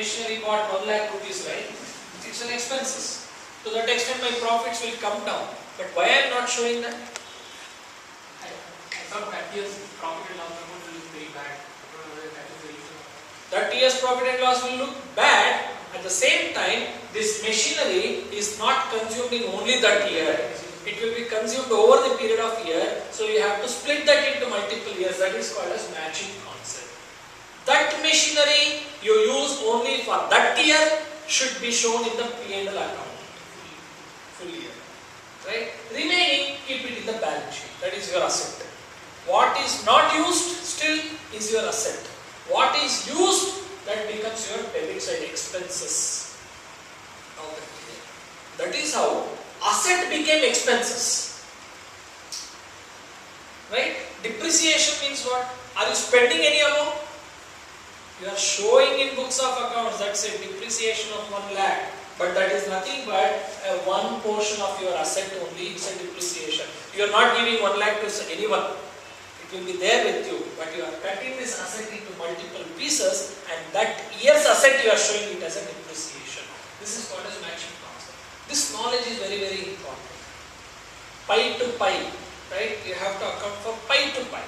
machinery bought 1 lakh rupees, right? It's an expenses. To that extent, my profits will come down. But why I am not showing that? I thought that year's profit and loss account will look very bad. That is the reason. That year's profit and loss will look bad. At the same time, this machinery is not consumed in only that year. It will be consumed over the period of year. So you have to split that into multiple years. That is called as matching concept. That machinery you use only for that year should be shown in the P&L account. Full year. Right? Remaining, keep it in the balance sheet. That is your asset. What is not used still is your asset. What is used, that becomes your debit side expenses. That is how asset became expenses. Right? Depreciation means what? Are you spending any amount? You are showing in books of accounts that say depreciation of 1 lakh, but that is nothing but one portion of your asset only. It's a depreciation. You are not giving 1 lakh to anyone. It will be there with you, but you are cutting this asset into multiple pieces, and that year's asset you are showing it as a depreciation. This is called as matching concept. This knowledge is very, very important. Pi to pi, right? You have to account for pi to pi.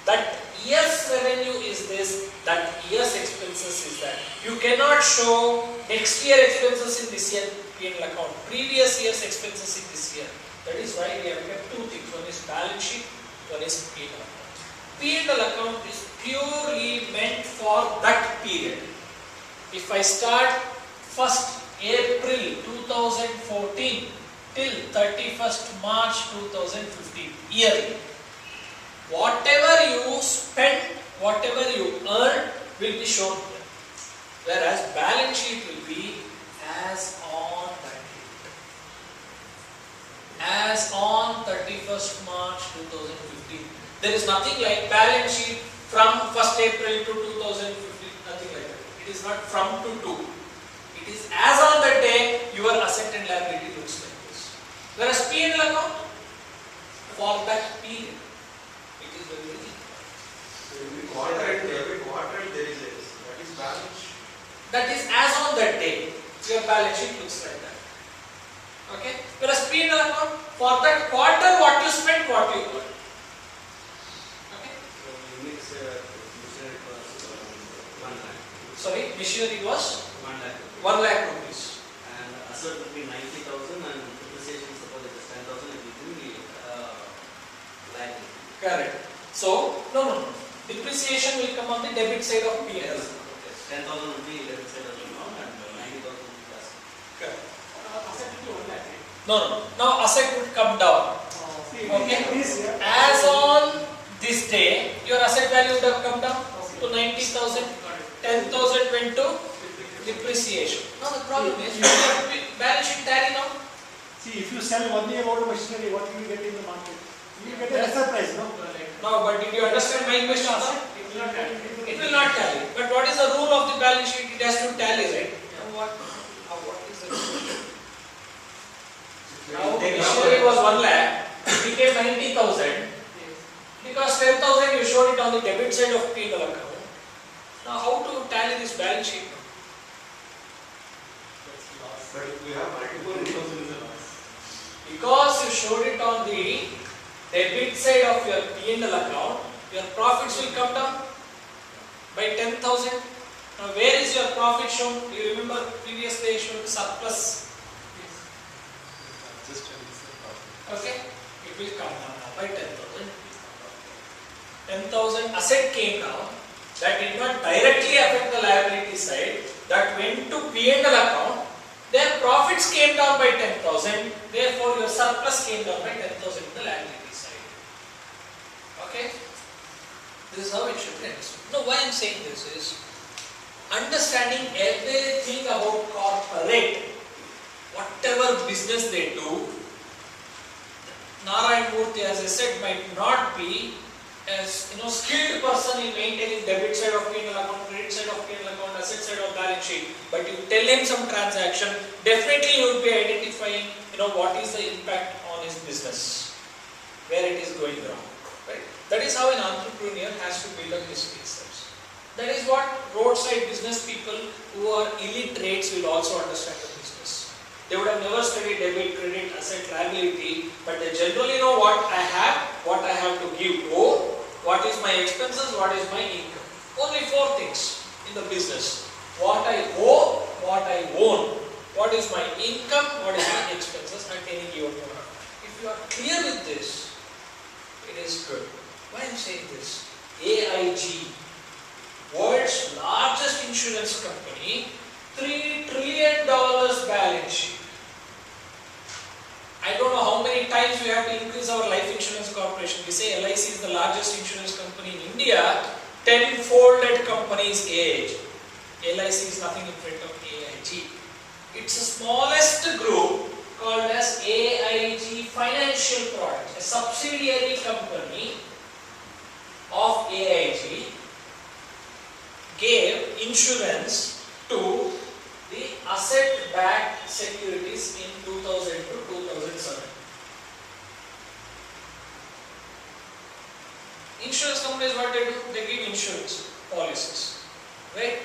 That year's revenue is this, that year's expenses is that. You cannot show next year expenses in this year P&L account, previous year's expenses in this year. That is why we have kept two things. One is balance sheet, one is P&L account. P&L account is purely meant for that period. If I start 1st April 2014 till 31st March 2015, yearly, whatever you spend, whatever you earn will be shown here. Whereas balance sheet will be as on that date. As on 31st March 2015. There is nothing like balance sheet from 1st April to 2015, nothing like that. It is not from to. It is as on that day your asset and liability looks like this. Whereas P&L account, for that period. So every quarter there is this. That is balance sheet. That is as on that day. Your balance sheet looks like that. Okay? Whereas P&L account, for that quarter, what you spent, what you earned. Okay? So units machinery cost 1 lakh. Sorry, machinery was 1 lakh. 1 lakh rupees. And asset will be 90,000 and depreciation suppose it is 10,000, it will be lakh. Correct. So, no. Depreciation will come on the debit side of P&L. Yes. Okay. 10,000 will be debit side of the amount and 90,000 plus. Correct. Asset will be 1 lakh. No. Now asset would come down. Okay? As on this day, your asset value would have come down to 90,000. 10,000 went to depreciation. Now the problem is, you have balance sheet tally now. See, if you sell 1 year old machinery, what will you get in the market? You will get a lesser price, no? No, but did you understand my question? It will not tally. It will not tally. But what is the rule of the balance sheet? It has to tally, right? What is the rule? Now, machinery was 1 lakh, it became 90,000. Because 10,000 you showed it on the debit side of P&L account. Now, how to tally this balance sheet? But if we have multiple incomes, Because you showed it on the debit side of your P&L account, your profits will come down by 10,000. Now, where is your profit shown? Do you remember previously I showed surplus? Okay, it will come down now by 10,000. 10,000 asset came down. That did not directly affect the liability side. That went to P&L account. Their profits came down by 10,000. Therefore, your surplus came down by 10,000 in the liability side. Okay? This is how it should be understood. Now, why I am saying this is understanding everything about corporate, whatever business they do. Narayan Murthy, as I said, might not be as skilled person in maintaining debit side of P&L account, credit side of P&L account, asset side of balance sheet. But you tell him some transaction, definitely you would be identifying, what is the impact on his business, where it is going wrong. Right? That is how an entrepreneur has to build up his skill sets. That is what roadside business people who are illiterates will also understand the business. They would have never studied debit, credit, asset, liability, but they generally know what I have to give. Oh, what is my expenses, what is my income. Only 4 things in the business. What I owe, what I own, what is my income, what is my expenses at any given moment. If you are clear with this, it is good. Why I am saying this? AIG, world's largest insurance company, $3 trillion balance sheet. I don't know how many times we have to increase our life insurance corporation. We say LIC is the largest insurance company in India. 10-folded company is AIG. LIC is nothing in front of AIG. It's the smallest group called as AIG Financial Products, a subsidiary company of AIG, gave insurance to the asset-backed securities in 2000 to 2007. Insurance companies, what they do? They give insurance policies, right?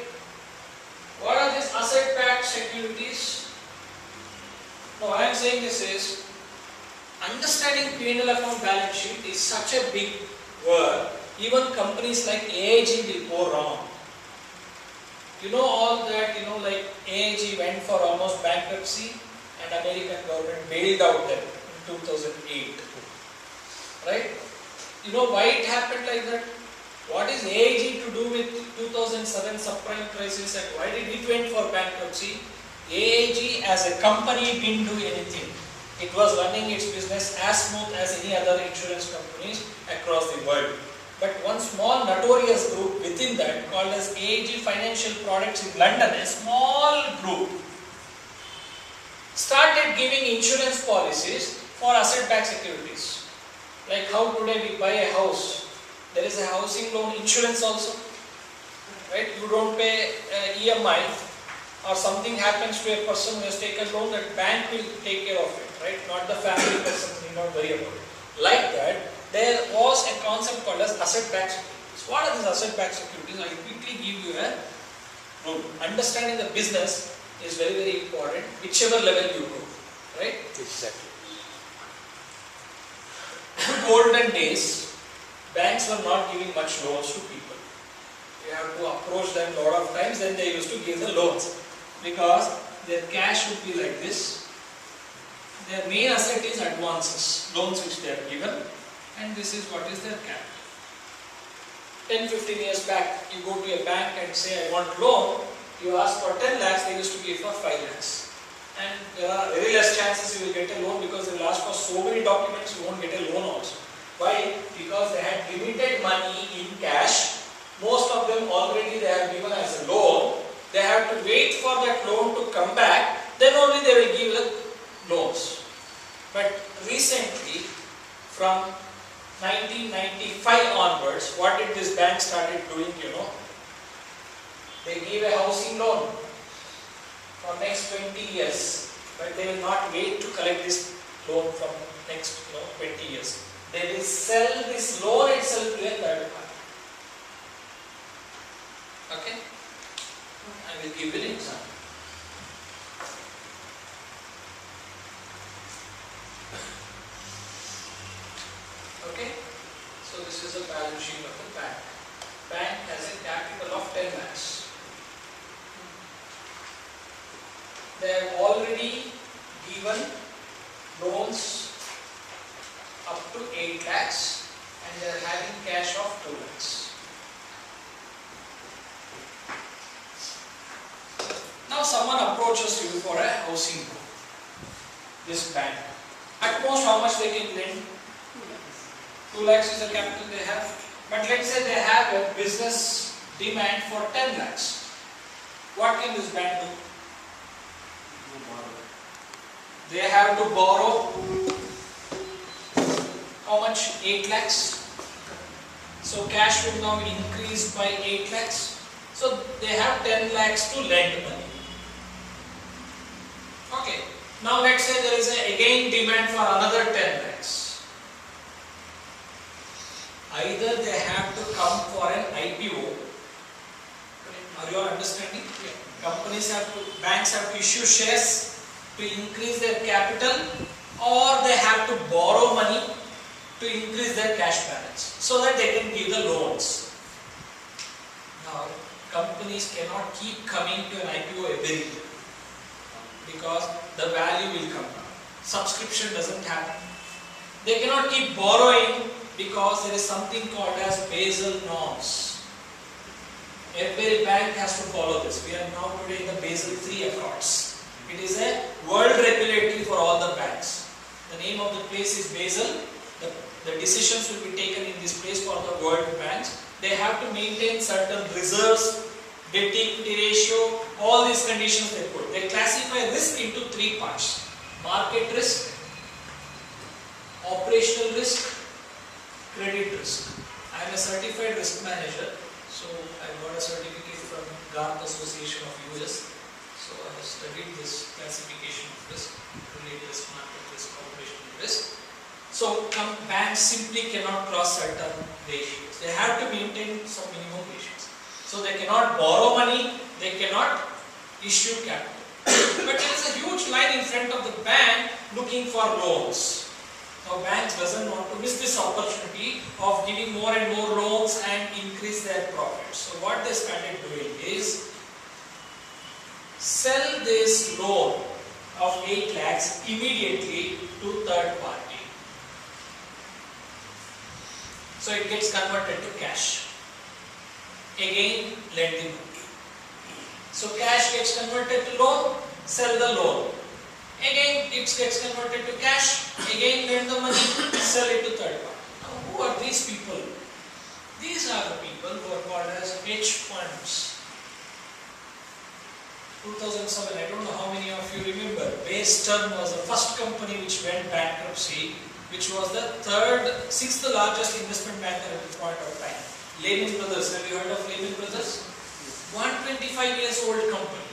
What are these asset-backed securities? No, I am saying this is, understanding P&L account balance sheet is such a big word. Even companies like AIG will go wrong. You know all that, like AIG went for almost bankruptcy and American government bailed out them in 2008. Right? You know why it happened like that? What is AIG to do with 2007 subprime crisis and why did it went for bankruptcy? AIG as a company didn't do anything. It was running its business as smooth as any other insurance companies across the world. But one small notorious group within that called as AIG Financial Products in London, a small group, started giving insurance policies for asset-backed securities. Like how today we buy a house, there is a housing loan insurance also, right? You don't pay EMI or something happens to a person who has taken loan, that bank will take care of it, right? Not the family person, need not worry about it. Like that, there was a concept called as asset-backed securities. What are these asset-backed securities? I will quickly give you a rule. Understanding the business is very, very important, whichever level you go, right? Exactly. Golden days, banks were not giving much loans to people. You have to approach them a lot of times, then they used to give the loans. Because their cash would be like this. Their main asset is advances, loans which they are given, and this is what is their capital. 10-15 years back, you go to a bank and say, I want loan, you ask for 10 lakhs, they used to give for 5 lakhs. And there are very less chances you will get a loan because they will ask for so many documents, you won't get a loan also. Why? Because they had limited money in cash, most of them already they have given as a loan, they have to wait for that loan to come back, then only they will give the loans. But recently, from 1995 onwards, what did this bank started doing, They give a housing loan for next 20 years, but they will not wait to collect this loan from next 20 years. They will sell this loan itself to a third party. Okay? I will give you an example. Okay? So this is a balance sheet of the bank. Bank has a capital of 10 lakhs. They have already given loans up to 8 lakhs and they are having cash of 2 lakhs. Now someone approaches you for a housing loan. This bank. At most how much they can lend? 2 lakhs is the capital they have. But let's say they have a business demand for 10 lakhs. What can this bank do? They have to borrow how much? 8 lakhs. So cash will now increase by 8 lakhs. So they have 10 lakhs to lend money. Okay. Now let's say there is again demand for another 10 lakhs. Either they have to come for an IPO Are you all understanding? Banks have to issue shares to increase their capital, or they have to borrow money to increase their cash balance so that they can give the loans. Now, companies cannot keep coming to an IPO every year because the value will come down. Subscription doesn't happen. They cannot keep borrowing because there is something called as Basel norms. Every bank has to follow this. We are now today in the Basel III Accords. It is a world regulatory for all the banks. The name of the place is Basel. The decisions will be taken in this place for the world banks. They have to maintain certain reserves, debt equity ratio, all these conditions they put. They classify risk into three parts: market risk, operational risk, credit risk. I am a certified risk manager, so I got a certificate from Garth Association of US. So I have studied this classification of risk, credit risk, market risk, operational risk. So banks simply cannot cross certain ratios. They have to maintain some minimum ratios. So they cannot borrow money, they cannot issue capital. But there is a huge line in front of the bank looking for loans. Now banks doesn't want to miss this opportunity of giving more and more loans and increase their profits. So what they started doing is sell this loan of 8 lakhs immediately to third party. So it gets converted to cash. Again, lending money. So cash gets converted to loan, sell the loan. Again, it gets converted to cash. Again, lend the money, sell it to third party. Now, who are these people? These are the people who are called as hedge funds. 2007, I don't know how many of you remember, Bear Stearns was the first company which went bankruptcy, which was the sixth largest investment banker at the point of time. Lehman Brothers, have you heard of Lehman Brothers? 125 years old company.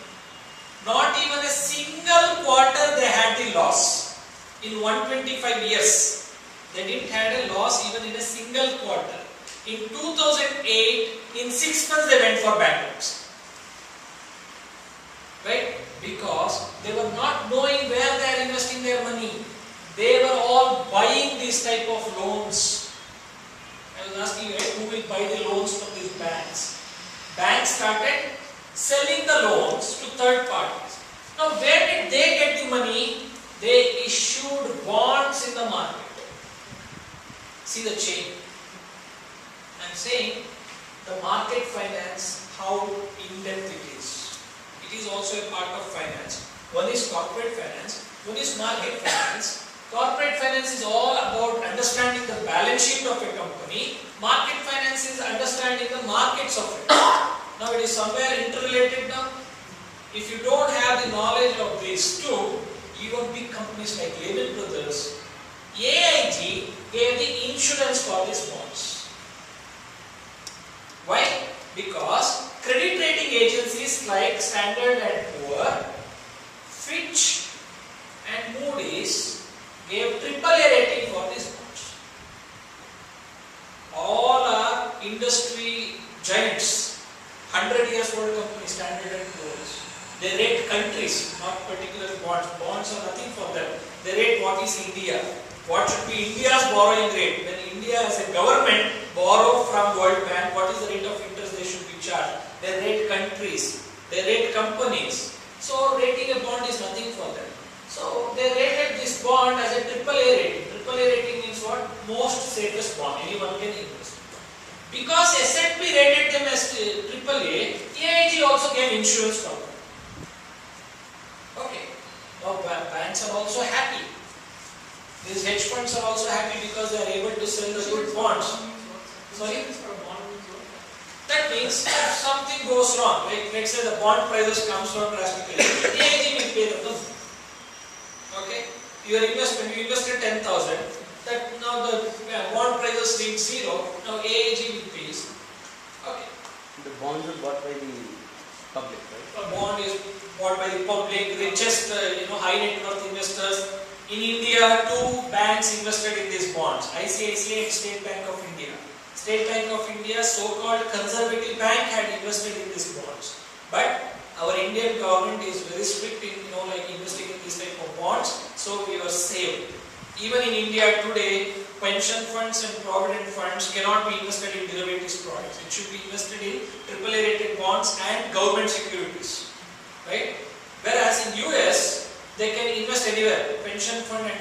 Not even a single quarter they had the loss. In 125 years, they didn't have a loss even in a single quarter. In 2008, in 6 months they went for bankruptcy. Right? Because they were not knowing where they are investing their money. They were all buying these type of loans. I was asking you, right, who will buy the loans from these banks? Banks started selling the loans to third parties. Now, where did they get the money? They issued bonds in the market. See the chain. I am saying the market finance, how in-depth it is. It is also a part of finance. One is corporate finance, one is market finance. Corporate finance is all about understanding the balance sheet of a company. Market finance is understanding the markets of it. Now it is somewhere interrelated now. If you don't have the knowledge of these two, even big companies like Lehman Brothers, AIG gave the insurance for these bonds. Why? Because credit rating agencies like Standard & Poor, Fitch and Moody's gave AAA rating for these bonds. All are industry giants, 100 years old companies, Standard & Poor's. They rate countries, not particular bonds. Bonds are nothing for them. They rate what is India. What should be India's borrowing rate? When India as a government borrow from World Bank, what is the rate of interest they should be charged? They rate countries. They rate companies. So rating a bond is nothing for them. So they rated this bond as a AAA rating. AAA rating means what? Most safest bond. Anyone can invest. Because S&P rated them as AAA, AIG also gave insurance for them. Okay. Now banks are also happy. These hedge funds are also happy because they are able to sell the good bonds. Sorry? That means if something goes wrong, like let's say the bond prices comes down drastically, AIG will pay the loan. Okay? Your investment, you invested 10,000, that now the bond prices reach 0, now AIG will pay. Okay. The bonds are bought by the public, right? A bond is bought by the public, richest, high net worth investors. In India, 2 banks invested in these bonds, ICICI and State Bank of India. State Bank of India, so-called conservative bank, had invested in these bonds. Indian government is very strict in like investing in these type of bonds, so we were safe. Even in India today, pension funds and provident funds cannot be invested in derivatives products. It should be invested in AAA rated bonds and government securities, right? Whereas in US, they can invest anywhere. Pension fund and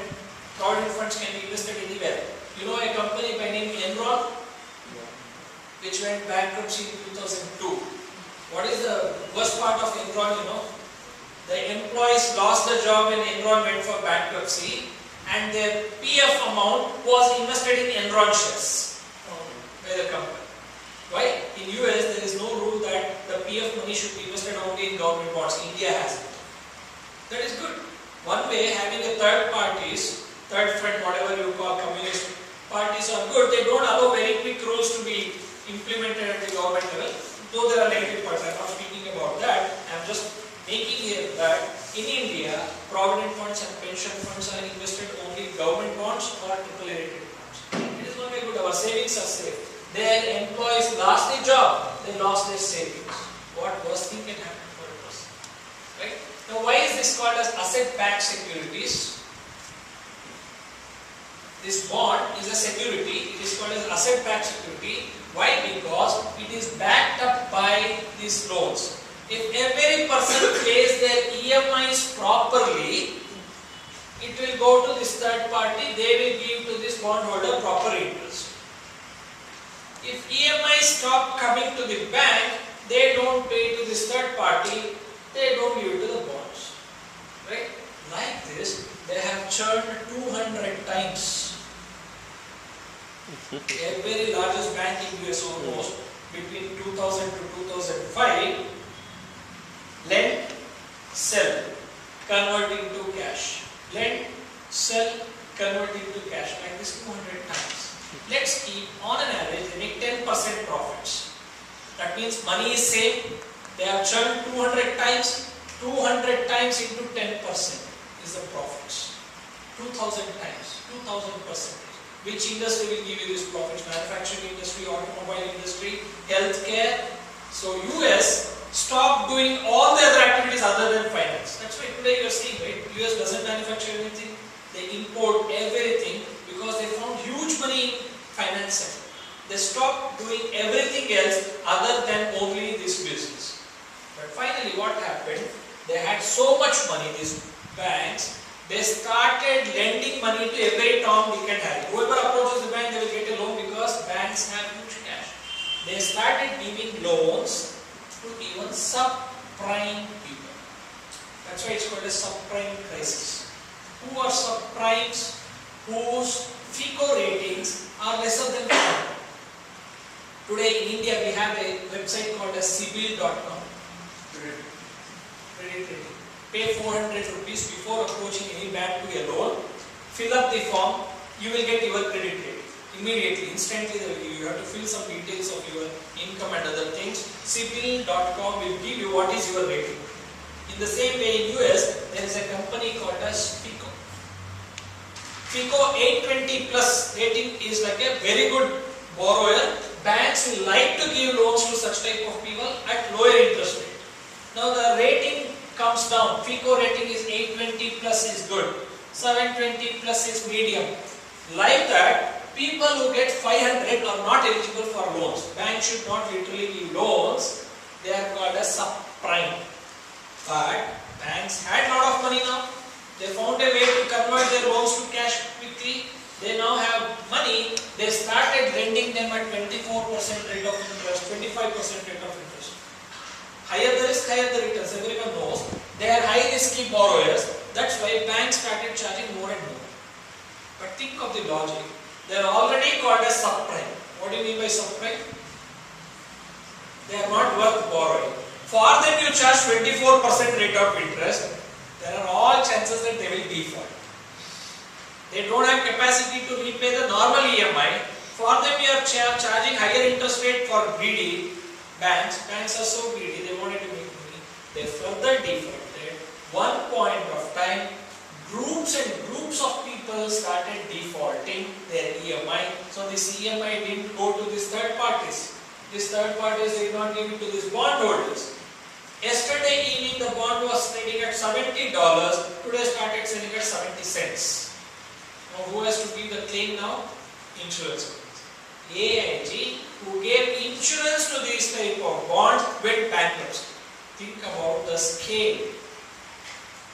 provident funds can be invested anywhere. You know a company by name Enron, which went bankruptcy in 2002. What is the worst part of Enron, The employees lost the job when Enron went for bankruptcy, and their PF amount was invested in Enron shares by the company. Why? In US, there is no rule that the PF money should be invested only in government bonds. India has it. That is good. One way, having a third front, whatever you call communist parties are good. They don't allow very quick rules to be implemented at the government level. Though there are negative parts, I'm not speaking about that. I'm just making here that in India, provident funds and pension funds are invested only in government bonds or AAA rated bonds. It is not very good. Our savings are safe. Their employees lost their job, they lost their savings. What worst thing can happen for a person? Right? Now, why is this called as asset-backed securities? This bond is a security. It is called as asset-backed security. Why? Because it is backed up by these loans. If every person pays their EMIs properly, it will go to this third party. They will give to this bondholder proper interest. If EMIs stop coming to the bank, they don't pay to this third party. They don't give it to the bonds. Right? Like this, they have churned 200 times. A very largest bank in US almost between 2000 to 2005, lend, sell, convert into cash. Lend, sell, convert into cash. Like this 200 times. Let's keep on an average they make 10% profits. That means money is same. They have churned 200 times. 200 times into 10% is the profits. 2000 times, 2000%. Which industry will give you this profits? Manufacturing industry, automobile industry, healthcare. So US stopped doing all the other activities other than finance. That's why today you are seeing, right? US doesn't manufacture anything. They import everything because they found huge money in finance sector. They stopped doing everything else other than only this business. But finally what happened? They had so much money, these banks, they started lending money to every Tom, Dick and Harry. Whoever approaches the bank, they will get a loan because banks have huge cash. They started giving loans to even subprime people. That's why it's called a subprime crisis. Who are subprimes? Whose FICO ratings are lesser than 500. Today in India we have a website called as CIBIL.com. Credit rating. Pay 400 rupees before approaching any bank to a loan. Fill up the form. You will get your credit rating. Immediately, instantly you have to fill some details of your income and other things. CIBIL.com will give you what is your rating. In the same way in US, there is a company called as FICO. FICO 820 plus rating is like a very good borrower. Banks will like to give loans to such type of people at lower interest rate. Now the rating comes down. FICO rating is 820 plus is good. 720 plus is medium. Like that, people who get 500 are not eligible for loans. Banks should not literally give loans. They are called as subprime. But banks had a lot of money now. They found a way to convert their loans to cash quickly. They now have money. They started lending them at 24% rate of interest, 25% rate of interest. Higher the risk, higher the returns. Everyone knows. They are high risky borrowers. That's why banks started charging more and more. But think of the logic. They are already called as subprime. What do you mean by subprime? They are not worth borrowing. For them you charge 24% rate of interest. There are all chances that they will default. They don't have capacity to repay the normal EMI. For them you are charging higher interest rate for greedy banks. Banks are so greedy, they wanted to make money. They further defaulted. One point of time, groups and groups of people started defaulting their EMI. So this EMI didn't go to these third parties. These third parties did not give it to these bondholders. Yesterday Yesterday evening the bond was trading at $70. Today started selling at 70 cents. Now who has to give the claim now? Insurance companies. AIG, who gave insurance to these type of bonds, went bankrupt. Think about the scale.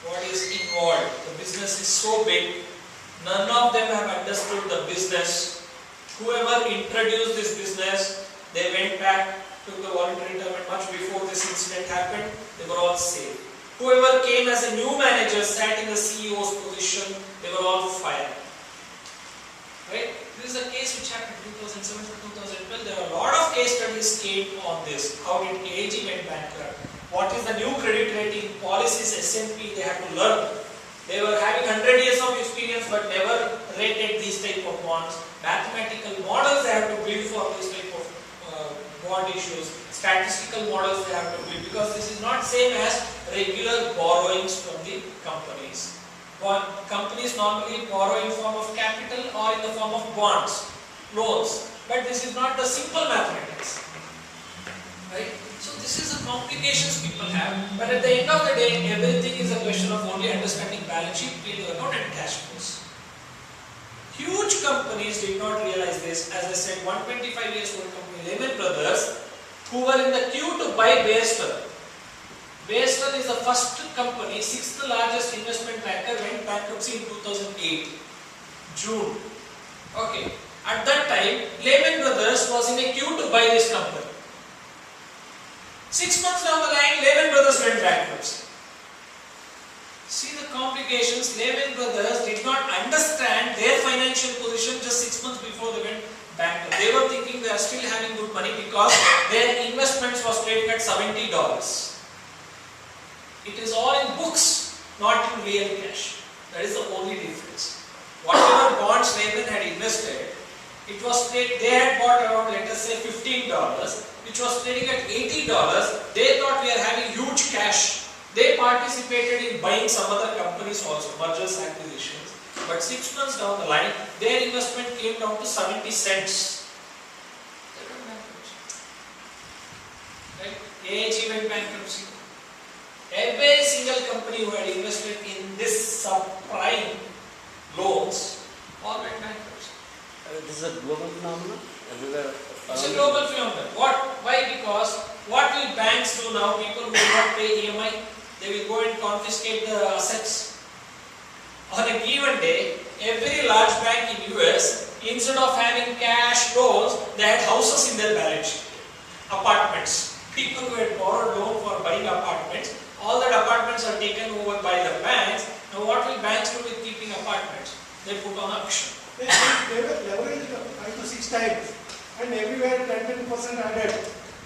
What is involved? The business is so big. None of them have understood the business. Whoever introduced this business, they went back, took the voluntary retirement much before this incident happened. They were all safe. Whoever came as a new manager, sat in the CEO's position, they were all fired. Right? This is a case which happened in 2007 to 2012. There are a lot of case studies came on this. How did AIG went bankrupt? What is the new credit rating policies S&P they had to learn? They were having 100 years of experience but never rated these type of bonds. Mathematical models they have to build for this type of bond issues. Statistical models they have to build, because this is not same as regular borrowings from the companies. Companies normally borrow in form of capital or in the form of bonds, loans. But this is not the simple mathematics. Right? So this is the complications people have. But at the end of the day, everything is a question of only understanding balance sheet, P&L account and cash flows. Huge companies did not realize this. As I said, 125 years old company, Lehman Brothers, who were in the queue to buy Bear Stearns. Bear Stearns is the first company, sixth largest investment banker, went bankruptcy in 2008, June. Okay. At that time, Lehman Brothers was in a queue to buy this company. 6 months down the line, Lehman Brothers went bankrupt. See the complications. Lehman Brothers did not understand their financial position just 6 months before they went bankrupt. They were thinking they are still having good money because their investments was trading at $70. It is all in books, not in real cash. That is the only difference. Whatever bonds Lehman had invested, it was they had bought around, let us say, $15, which was trading at $80. They thought we are having huge cash. They participated in buying some other companies also, mergers, acquisitions. But 6 months down the line, their investment came down to 70 cents. They went bankrupt. Right? AIG went bankruptcy. Every single company who had invested in this subprime loans all went bankrupt. This is a global phenomenon everywhere. It's a global phenomenon. Why? Because what will banks do now? People who will not pay EMI, they will go and confiscate the assets. On a given day, every large bank in US, instead of having cash loans, they had houses in their balance sheet, apartments. People who had borrowed loan for buying apartments, all that apartments are taken over by the banks. Now what will banks do with keeping apartments? They put on auction. They were leveraged 5 to 6 times, and everywhere 10% added.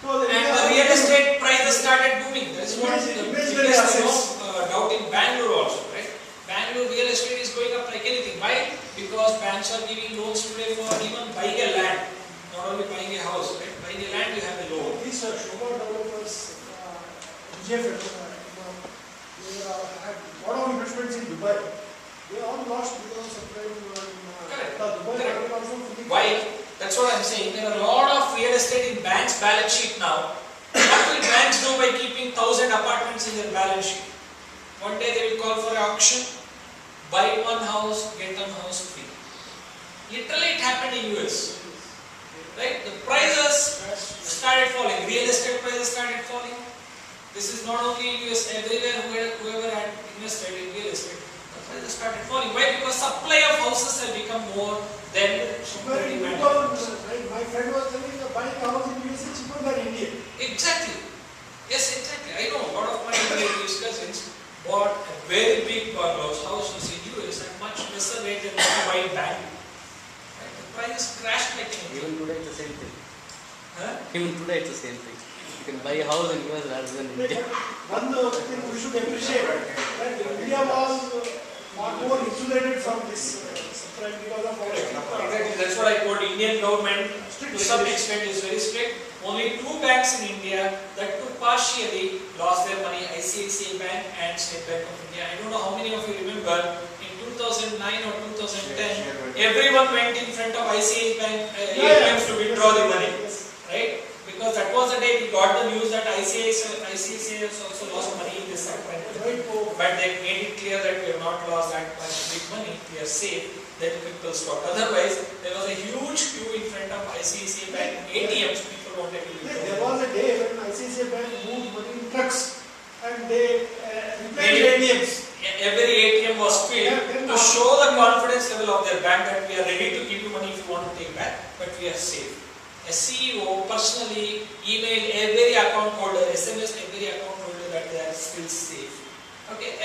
So And the real estate prices started booming. That is what the biggest doubt in Bangalore also, right? Bangalore real estate is going up like anything. Why? Because banks are giving loans today for even buying a land, not only buying a house, right? Buying a land, you have a loan. These Shobha developers, GFL, they had a lot of investments in Dubai. They all lost because of Correct. Why? That's what I'm saying. There are a lot of real estate in banks' balance sheet now. What will banks do by keeping 1,000 apartments in their balance sheet? One day they will call for an auction, buy one house, get one house free. Literally it happened in US. Right? The prices started falling. Real estate prices started falling. This is not only in US, everywhere whoever had invested in real estate, the prices started falling. Why? Because supply of houses have become more than demand. My friend was telling me buying a house in US is cheaper than India. Exactly. Yes, exactly. I know a lot of my relatives, cousins bought a very big bungalows, houses in US at much lesser rate than what you buy in Bangalore. Right? The prices crashed like anything. Even today it's the same thing. Huh? Even today it's the same thing. You can buy a house in US rather than India. One thing we should appreciate that India was more insulated from this subprime because of our Exactly. That's what I told. Indian government to some extent is very strict. Only 2 banks in India that too partially lost their money, ICICI Bank and State Bank of India. I don't know how many of you remember, in 2009 or 2010, everyone went in front of ICICI Bank ATMs to withdraw the money, right? Because because that was the day we got the news that ICICI has also lost money in this segment. Right, oh, But they made it clear that we have not lost that much big money, we are safe, then people stopped. Otherwise, there was a huge queue in front of ICICI Bank ATMs, people wanted to there withdraw. was a day when ICICI Bank moved money in trucks and they replaced They- ATMs. Every ATM was filled Yeah, to show the confidence level of their bank that we are ready to give you money if you want to take back, but we are safe. A CEO personally emailed every account holder, SMS every account holder that they are still safe. Okay,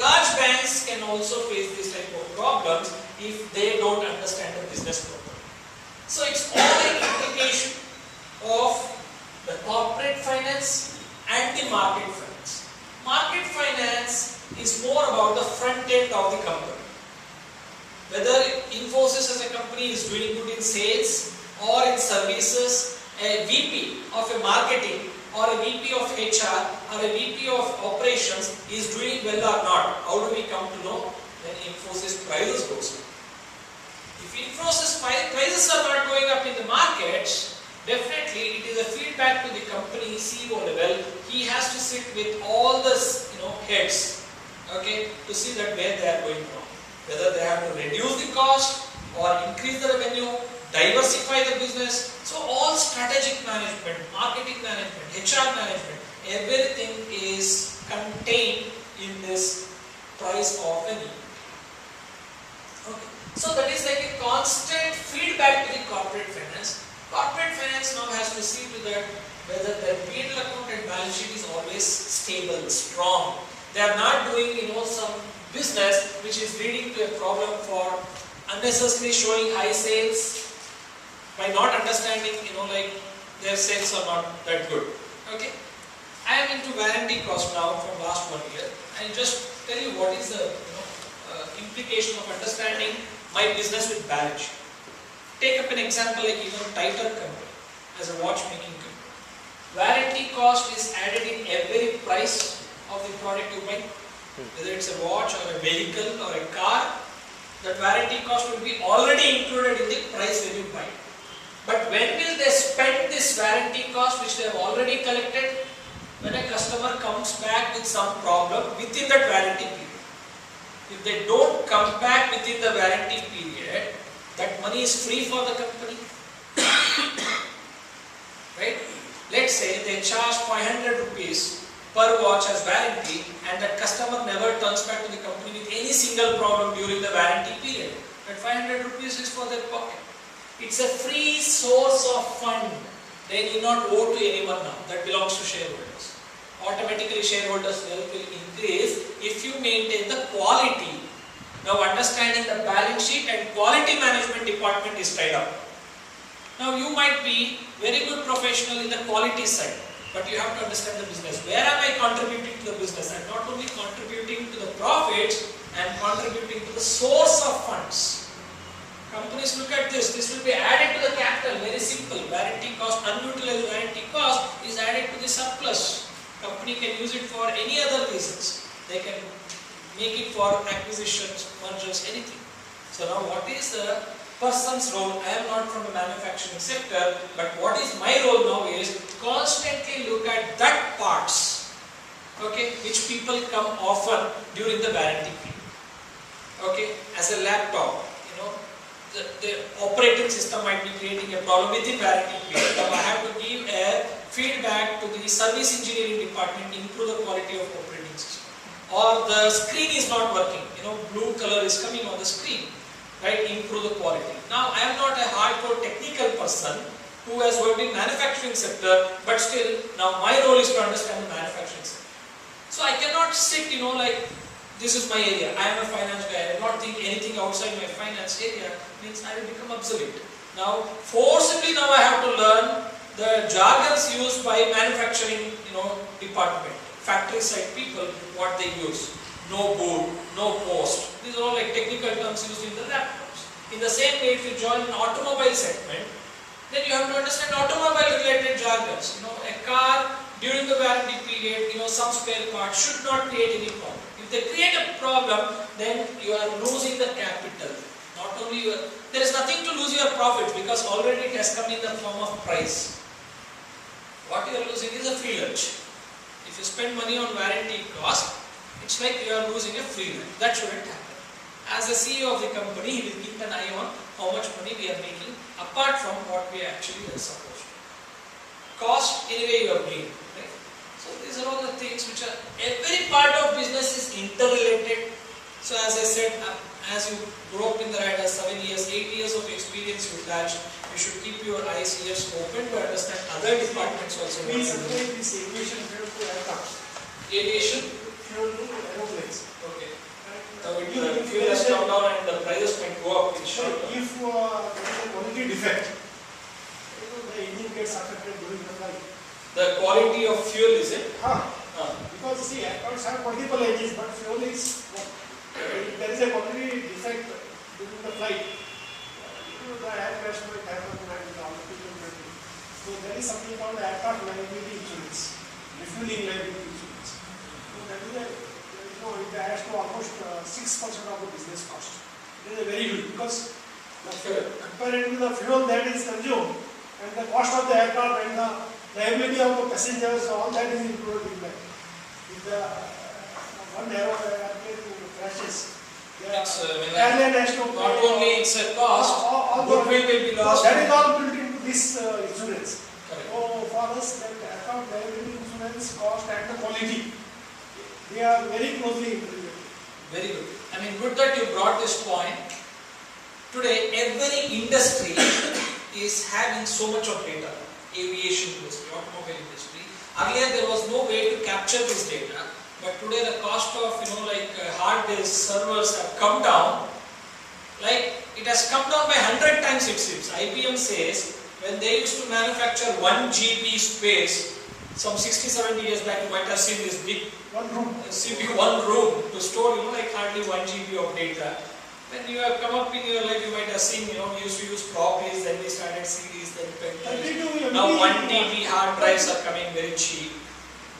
large banks can also face this type of problems if they don't understand the business properly. So it's all an implication of the corporate finance and the market finance. Market finance is more about the front end of the company. Whether Infosys as a company is doing good in sales or in services, a VP of a marketing or a VP of HR or a VP of operations is doing well or not. How do we come to know? When Infosys prices goes up. If Infosys prices are not going up in the markets, definitely it is a feedback to the company CEO level. He has to sit with all the heads, okay, to see that where they are going wrong. Whether they have to reduce the cost or increase the revenue, diversify the business. So all strategic management, marketing management, HR management, everything is contained in this price of an unit. Okay. So that is like a constant feedback to the corporate finance. Corporate finance now has to see to that whether their P&L account and balance sheet is always stable, strong. They are not doing some business which is leading to a problem for unnecessarily showing high sales by not understanding like their sales are not that good. Okay, I am into warranty cost now from last 1 year. I'll just tell you what is the implication of understanding my business with balance sheet. Take up an example like even Titan company as a watchmaking company. Warranty cost is added in every price of the product you buy. Whether it's a watch or a vehicle or a car, that warranty cost will be already included in the price when you buy. But when will they spend this warranty cost which they have already collected? When a customer comes back with some problem within that warranty period. If they don't come back within the warranty period, that money is free for the company. Right? Let's say they charge 500 rupees per watch as warranty and that customer never turns back to the company with any single problem during the warranty period. That 500 rupees is for their pocket. It's a free source of fund. They need not owe to anyone now. That belongs to shareholders. Automatically shareholders' wealth will increase if you maintain the quality. Now understanding the balance sheet and quality management department is tied up. Now you might be very good professional in the quality side, but you have to understand the business. Where am I contributing to the business? I'm not only contributing to the profits, I'm contributing to the source of funds. Companies look at this will be added to the capital, very simple. Warranty cost, unutilized warranty cost is added to the surplus. Company can use it for any other reasons. They can make it for acquisitions, mergers, anything. So now what is the person's role? I am not from the manufacturing sector, but what is my role now is constantly look at that parts, okay, which people come often during the warranty period. Okay, as a laptop, the operating system might be creating a problem within warranty period. Now I have to give a feedback to the service engineering department, improve the quality of operating system. Or the screen is not working, blue color is coming on the screen, right, improve the quality. Now I am not a hardcore technical person who has worked in manufacturing sector, but still now my role is to understand the manufacturing sector. So I cannot sit, like this is my area, I am a finance guy, I will not think anything outside my finance area, means I will become obsolete. Now forcibly now I have to learn the jargons used by manufacturing department, factory side people, what they use. No boot, no post. These are all like technical terms used in the laptops. In the same way, if you join an automobile segment, then you have to understand automobile related jargons. A car during the warranty period, some spare parts should not create any problem. If they create a problem, then you are losing the capital. Not only there is nothing to lose your profit because already it has come in the form of price. what you are losing is a free lunch. If you spend money on warranty cost, it's like you are losing a free lunch. That shouldn't happen. As a CEO of the company, he will keep an eye on how much money we are making apart from what we actually are supposed to. Cost, anyway you are paying, right? So these are all the things which are, every part of business is interrelated. So as I said, as you grow up in the radar, 7 years, 8 years of experience you attach, you should keep your eyes, ears open to understand other departments also. We supply this aviation fuel to aircraft. Aviation? Fuel to aeroplanes. Okay. And, So the fuel has come down and the prices might go up in short term. if there is a quality defect, the engine gets affected during the flight. The quality of fuel is it? Because see, aircrafts have multiple engines, but fuel is one. If there is a quality defect during the flight, the air crash might happen and all the people will be. So there is something called the aircraft liability insurance, refueling liability insurance. So that is it adds to almost 6% of the business cost. It is a very good because compared to the fuel that is consumed and the cost of the aircraft and the liability of the passengers, all that is included in that. If the one airplane crashes, the airline has to pay. Not only it's a cost, goodwill will be lost. That is all built into this insurance. Correct. So for us, that aircraft liability insurance cost and the quality, they are very closely interrelated. Very good. I mean, good that you brought this point. Today, every industry is having so much of data. Aviation industry, automobile industry. Earlier, there was no way to capture this data. But today, the cost of hard disk servers have come down. Like it has come down by 100 times it seems. IBM says when they used to manufacture 1 GB space, some 60-70 years back, you might have seen this big One room. CPU, one room to store, hardly 1 GB of data. When you have come up in your life, you might have seen, we used to use floppies, then we started CDs, then pen drives. Now 1 TB hard drives are coming very cheap.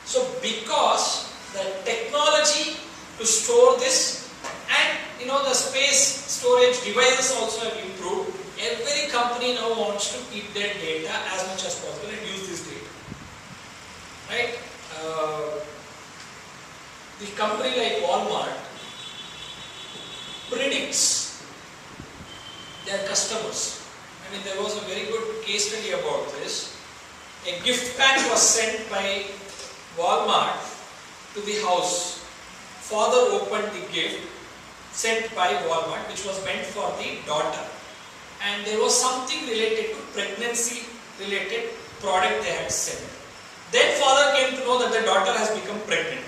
So because the technology to store this and the space storage devices also have improved, every company now wants to keep their data as much as possible and use this data. Right? The company like Walmart predicts their customers. I mean, there was a very good case study about this. A gift pack was sent by Walmart to the house. Father opened the gift sent by Walmart, which was meant for the daughter. And there was something related to pregnancy related product they had sent. Then father came to know that the daughter has become pregnant.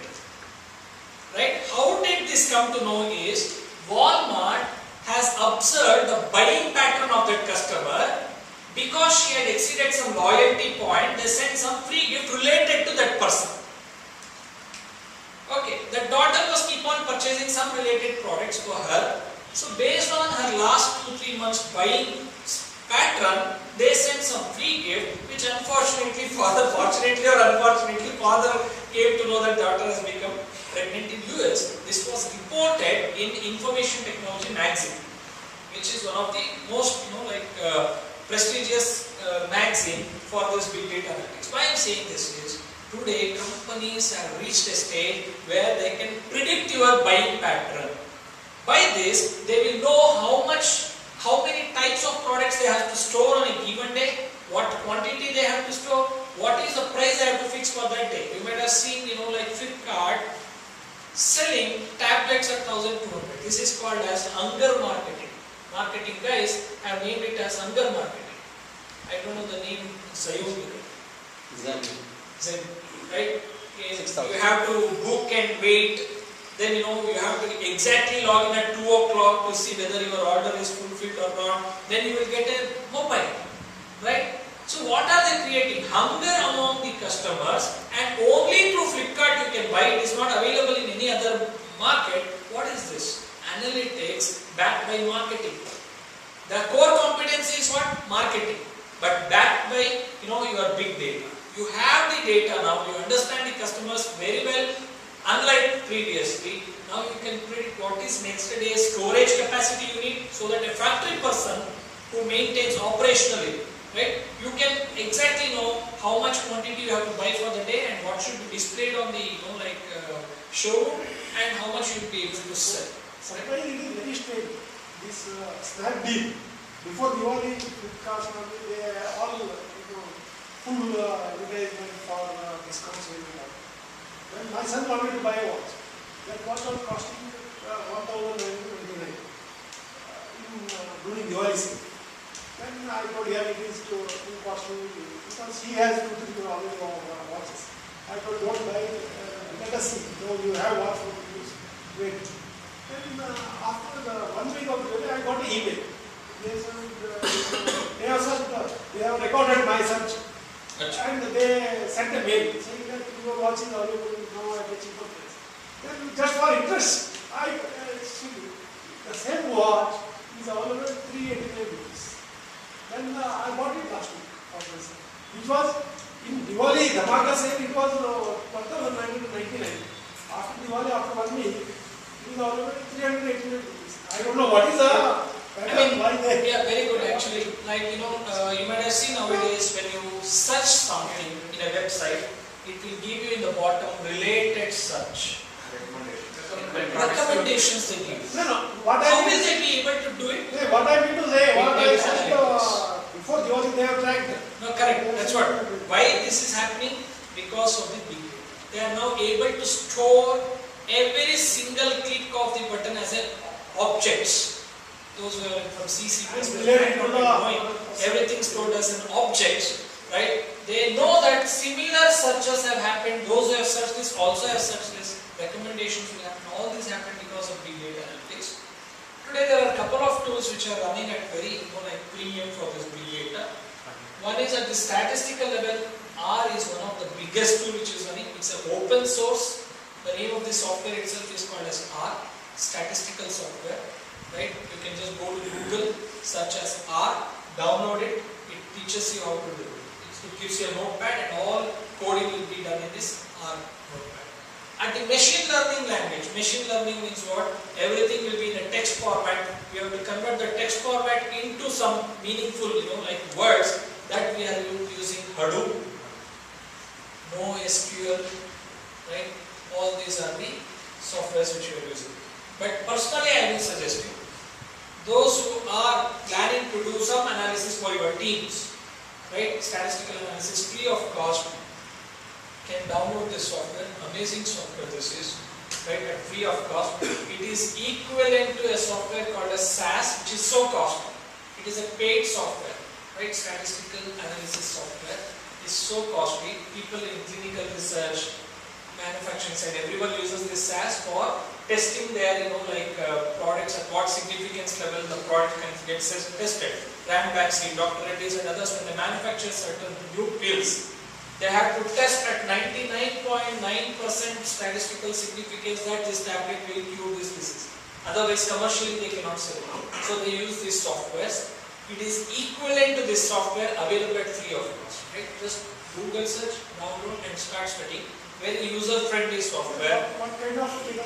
Right? How did this come to know is, Walmart has observed the buying pattern of that customer. Because she had exceeded some loyalty point, they sent some free gift related to that person. Okay, the daughter was keep on purchasing some related products for her. So based on her last 2-3 months buying pattern, they sent some free gift, which unfortunately father, fortunately or unfortunately, father came to know that daughter has become pregnant in US. This was reported in Information Technology magazine, which is one of the most prestigious magazine for this big data analytics. Why I am saying this is, today companies have reached a stage where they can predict your buying pattern. By this, they will know how many types of products they have to store on a given day, what quantity they have to store, what is the price they have to fix for that day. You might have seen, like Flipkart selling tablets at 1,200. This is called as hunger marketing. Marketing guys have named it as hunger marketing. I don't know the name, Zen, right? You have to book and wait. Then you have to exactly log in at 2 o'clock to see whether your order is fulfilled or not. Then you will get a mobile, right? So what are they creating? Hunger among the customers, and only through Flipkart you can buy it. It is not available in any other market. What is this? Analytics backed by marketing. The core competency is what? Marketing. But backed by your big data. You have the data now, you understand the customers very well. Unlike previously, now you can predict what is next day's storage capacity you need, so that a factory person who maintains operationally right? You can exactly know how much quantity you have to buy for the day and what should be displayed on the showroom and how much you will be able to sell. Sometimes it is very strange. This Snapdeal, before Diwali, Flipkart, they are all full advertisement for discounts and all. When my son wanted to buy a watch, that watch was costing 1,929 during Diwali sale. Then I told him it is too costly because he has 2-3 already watches. I told don't buy it, let us see. No, you have watch for use. Wait. Then after the 1 week of Diwali, I got an email. They said, they have recorded my search. And they sent a mail saying that your watch is available now at a cheaper price. Then just for interest, the same watch is available at 389 rupees. Then I bought it last week for myself. Which was in Diwali, Dhamaka sale, it was 1,999. After Diwali, after 1 week, it is available at 389 rupees. I don't know what is the why they. Yeah, very good actually. Like you might have seen nowadays when you search something in a website, it will give you in the bottom related search. Recommendations they give. No. What How I will mean, they be able to do it? what I mean to say, what I It said is before Diwali, they have tracked. No, correct. That's what. Why this is happening? Because of the big data. They are now able to store every single click of the button as an objects. Those who are from C, C++, everything stored as an object, right? They know that similar searches have happened. Those who have searched this also have searched this. Recommendations will happen. All this happened because of big data analytics. Today there are a couple of tools which are running at very premium for this big data. One is at the statistical level. R is one of the biggest tool which is running. It's an open source. The name of the software itself is called as R, statistical software. Right? You can just go to Google, search as R, download it. It teaches you how to do it. It gives you a notepad and all coding will be done in this R notepad. At the machine learning language, machine learning means what? Everything will be in a text format. We have to convert the text format into some meaningful, like words. That we are using Hadoop, NoSQL, right? All these are the softwares which we are using. But personally, I will suggest you, those who are planning to do some analysis for your teams, right? Statistical analysis free of cost, can download this software. Amazing software this is, right? At free of cost. It is equivalent to a software called as SAS, which is so costly. It is a paid software, right? Statistical analysis software is so costly. People in clinical research, manufacturing side, everyone uses this SAS for testing their, products at what significance level the product can get tested. Ranbaxy, Dr. Reddy's and others, when they manufacture certain new pills, they have to test at 99.9% statistical significance that this tablet will cure this disease. Otherwise, commercially they cannot sell it. So they use these softwares. It is equivalent to this software available at free of cost. Right? Just Google search, download and start studying. Very user-friendly software. What kind of data?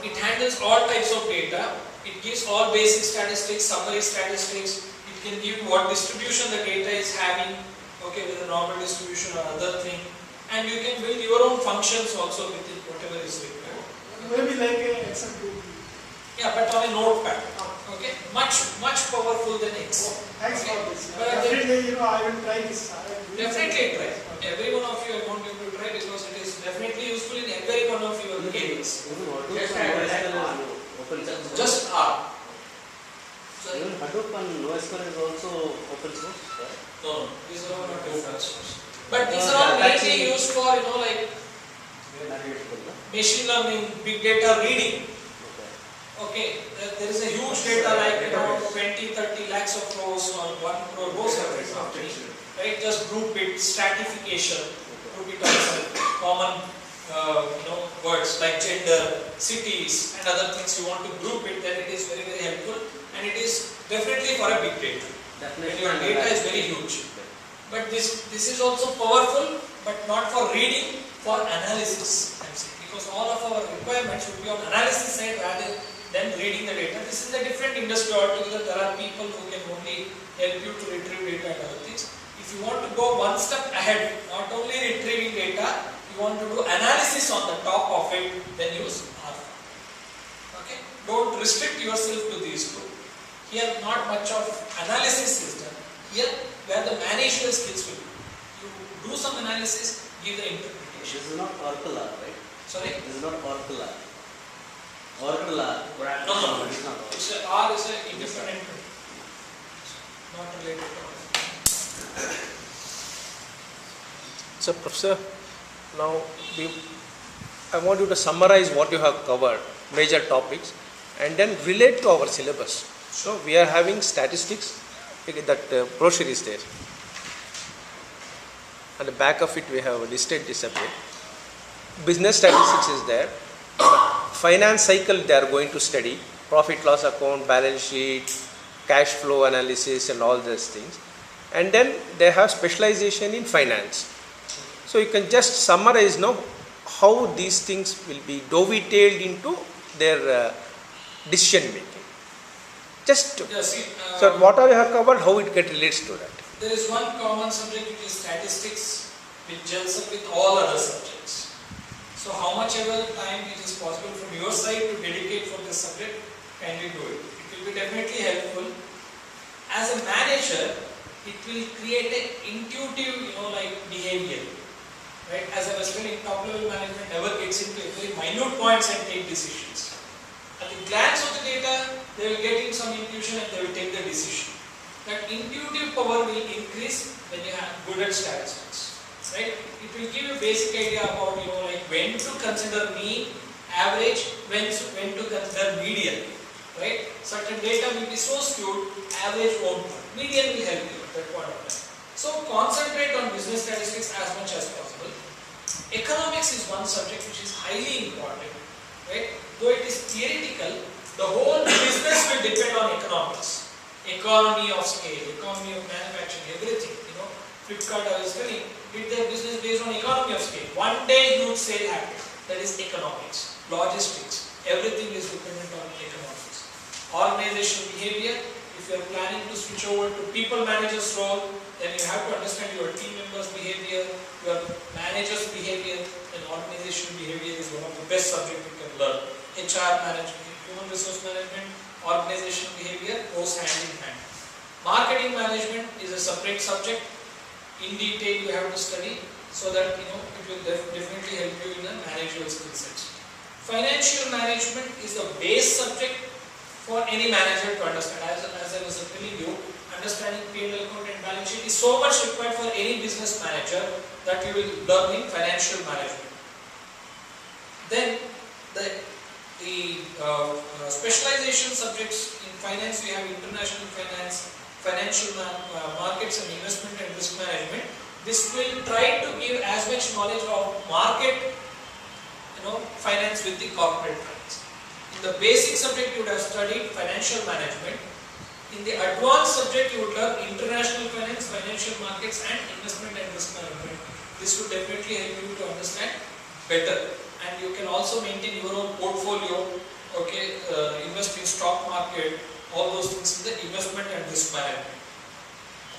It handles all types of data. It gives all basic statistics, summary statistics. It can give what distribution the data is having, okay, with a normal distribution or other thing. And you can build your own functions also with it, whatever is required. Maybe like a Excel tool. Yeah, but on a notepad. Okay, much powerful than Excel. Thanks Okay. for this. But Definitely, I will try this. Definitely try. Every one of you I want you to try because it is definitely useful in every one of your areas. Even Hadoop and NoSQL is open source. Just R. So, Even Hadoop and NoSQL is also open source, right? no, these are all not open source. But these are all mainly used for, machine learning, big data reading. Okay, there is a huge data like 20-30 lakhs of rows or 1 crore rows of it, right? Just group it, stratification, group it as common words like gender, cities and other things. You want to group it, then it is very helpful and it is definitely for a big data. When your data is very huge. But this is also powerful, but not for reading, for analysis. I'm saying, because all of our requirements would be on analysis side rather then reading the data. This is a different industry altogether. There are people who can only help you to retrieve data and other things. If you want to go one step ahead, not only retrieving data, you want to do analysis on the top of it, then use R. Okay? Don't restrict yourself to these two. Here, not much of analysis is done. Here, where the managerial skills will be. You do some analysis, give the interpretation. This is not Oracle R, right? Sorry? This is not Oracle R. Oracle R. No. It's not Oracle. It's R is a independent, not related to R. So, Professor, now I want you to summarize what you have covered, major topics, and then relate to our syllabus. So, we are having statistics, that brochure is there. At the back of it, we have listed this subject. Business statistics is there. Finance cycle they are going to study, profit loss account, balance sheet, cash flow analysis and all those things. And then they have specialization in finance. So you can just summarize now how these things will be dovetailed into their decision making. Just Yeah, see, so whatever you have covered, how it get relates to that. there is one common subject which is statistics, which gels up with all other subjects. So how much ever time it is possible from your side to dedicate for this subject, kindly do it. It will be definitely helpful. As a manager, it will create an intuitive, behavior. Right? As I was telling, top level management never gets into very minute points and take decisions. At the glance of the data, they will get in some intuition and they will take the decision. That intuitive power will increase when you have good at statistics. Right? It will give you a basic idea about when to consider mean, average, when to consider median. Right? Certain data will be so skewed, average won't work. Median will help you at that point of time. So concentrate on business statistics as much as possible. Economics is one subject which is highly important. Right? Though it is theoretical, the whole business will depend on economics. Economy of scale, economy of manufacturing, everything. Flipkart, I was telling, did their business based on economy of scale. One day huge sale happened. That is economics, logistics. Everything is dependent on economics. Organizational behavior. If you are planning to switch over to people managers role, then you have to understand your team members' behavior, your managers' behavior, and organizational behavior is one of the best subjects you can learn. HR management, human resource management, organizational behavior goes hand in hand. Marketing management is a separate subject. In detail you have to study so that it will definitely help you in the managerial skill sets. Financial management is the base subject for any manager to understand. As I was telling you, understanding P&L account and balance sheet is so much required for any business manager that you will learn in financial management. Then the specialization subjects in finance, we have international finance, financial markets and investment and risk management. This will try to give as much knowledge of market, finance with the corporate finance. In the basic subject you would have studied financial management. In the advanced subject you would learn international finance, financial markets and investment and risk management. This would definitely help you to understand better. And you can also maintain your own portfolio, invest in stock market, all those things in the investment and risk management.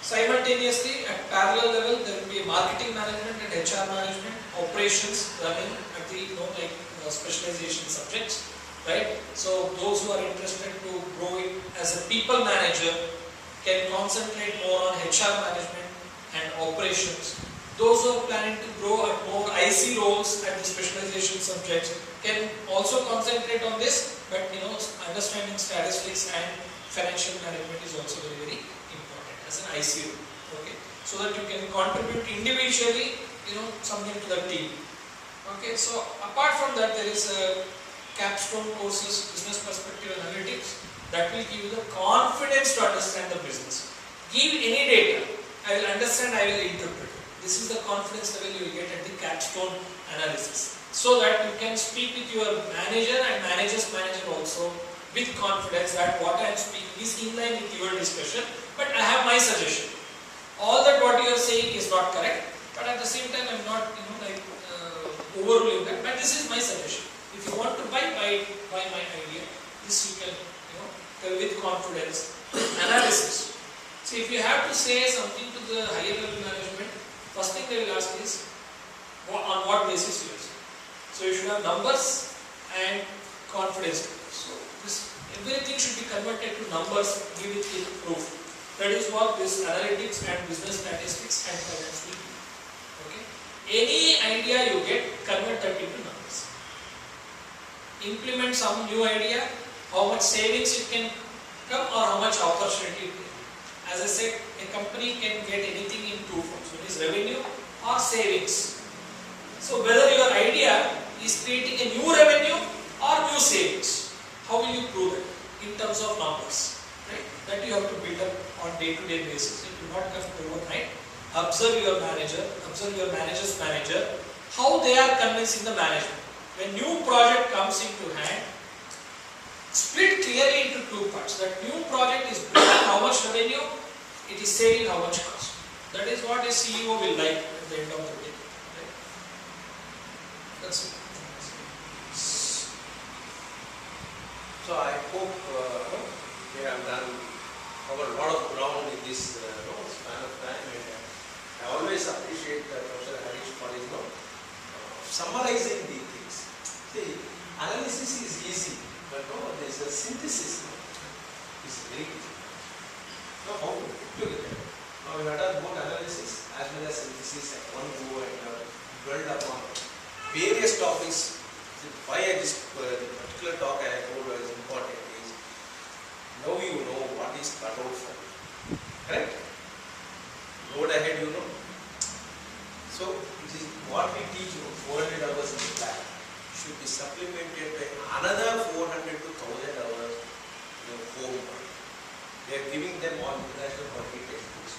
Simultaneously, at parallel level, there will be marketing management and HR management, operations running at the specialization subjects, right? So those who are interested to grow it as a people manager can concentrate more on HR management and operations. Those who are planning to grow at more IC roles at the specialization subjects can also concentrate on this, but understanding statistics and financial management is also very, very important as an IC role. Okay, so that you can contribute individually, something to the team. Okay, so apart from that, there is a capstone courses, business perspective analytics, that will give you the confidence to understand the business. Give any data, I will understand, I will interpret. This is the confidence level you will get at the capstone analysis. So that you can speak with your manager and manager's manager also with confidence that what I am speaking is in line with your discussion, but I have my suggestion. All that what you are saying is not correct, but at the same time I am not overruling that, but this is my suggestion. If you want to buy my idea. This confidence, analysis. So if you have to say something to the higher level management, first thing they will ask is, on what basis you are saying. So you should have numbers and confidence. So this everything should be converted to numbers, give it in proof. That is what this analytics and business statistics and finance will do. Okay? Any idea you get, convert that into numbers. Implement some new idea, how much savings it can come or how much opportunity it will. As I said, a company can get anything in two forms. One is revenue or savings. So whether your idea is creating a new revenue or new savings, how will you prove it in terms of numbers? Right? That you have to build up on day-to-day basis. It will not come overnight. Observe your manager, observe your manager's manager, how they are convincing the management. When new project comes into hand, split clearly into two parts. That new project is bringing how much revenue, it is saving how much cost. That is what a CEO will like at the end of the day. Right? That's it. So I hope we have done covered a lot of ground in this span of time, and I always appreciate Professor Harish for his summarizing the things. See, analysis is easy, but there is a synthesis. It's very easy. Now how to put together? Now we have done both analysis as well as synthesis at one go and build upon various topics. Why this particular talk I told you is important is now you know what is cut out for you. Correct? Road ahead you know. So this is what we teach you 400 hours in the lab should be supplemented by another 400 to 1000 hours in homework. We are giving them all international quality textbooks.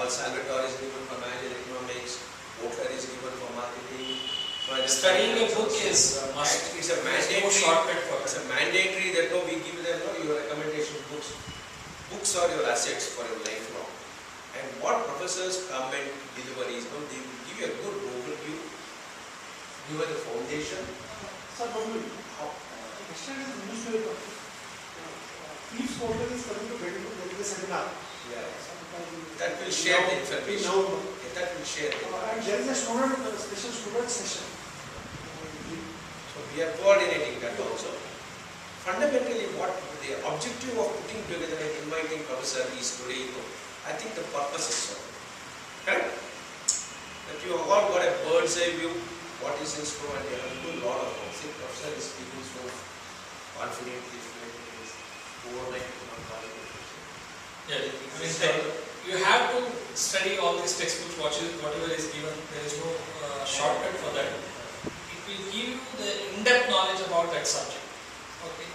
All Salvatore is given for managerial economics, Oakler is given for marketing. Studying a book is a must. It's a mandatory. No shortcut for It's a mandatory that we give them your recommendation books. Books are your assets for your lifelong. And what professors come and deliver is they will give you a good overview, give you the foundation. Sir, yesterday is newspaper. Each quarter is coming to Bangalore. There is a seminar. Yeah. That will share the information. That will share the And there is a special student session. So we are coordinating that also. Fundamentally, what the objective of putting together and inviting professor is today, I think the purpose is so. Correct? That you have all got a bird's eye view, what is in store, and you have to do a lot of work. See, professor is speaking so confidently, overnight, Yeah, you have to study all these textbooks, whatever is given. There is no shortcut for that. It will give you the in-depth knowledge about that subject. Okay.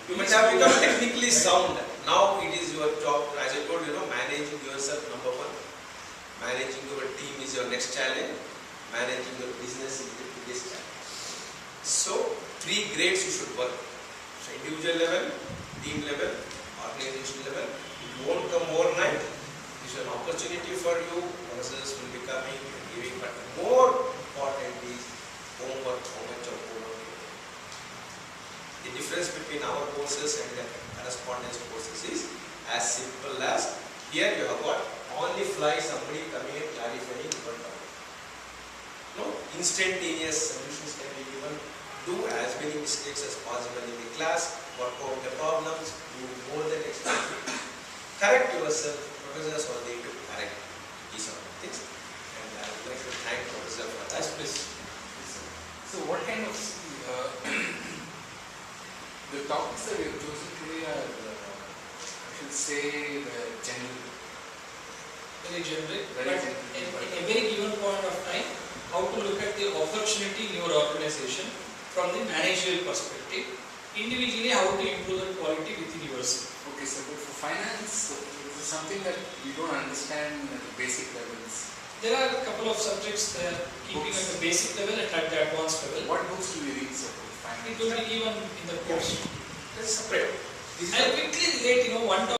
You must have become technically sound. Now it is your job, as I told you, managing yourself, number one. Managing your team is your next challenge. Managing your business is the biggest challenge. So, 3 grades you should work. So, individual level, team level, organization level. It won't come overnight. It's an opportunity for you. Professors will be coming and giving, but more important is homework, how much of homework you do. The difference between our courses and the correspondence courses is as simple as here you have got only fly somebody coming and clarifying one topic. No, instantaneous solutions can be given. Do as many mistakes as possible in the class, work out the problems, do more than expect. Correct yourself, professors are there to correct these are the things. And I would like to thank Professor for that. Yes, please. So what kind of the topics that we have chosen today are, I should say, the general. Very generic, Very but generic, in a very given point of time, how to look at the opportunity in your organization from the managerial perspective. Individually, how to improve the quality within yourself. Okay, so but for finance, this is something that we don't understand at the basic levels. There are a couple of subjects there, keeping at the basic level and at the advanced level. What books do we read for finance? It will be given in the course. That's separate. I'll quickly relate, one topic.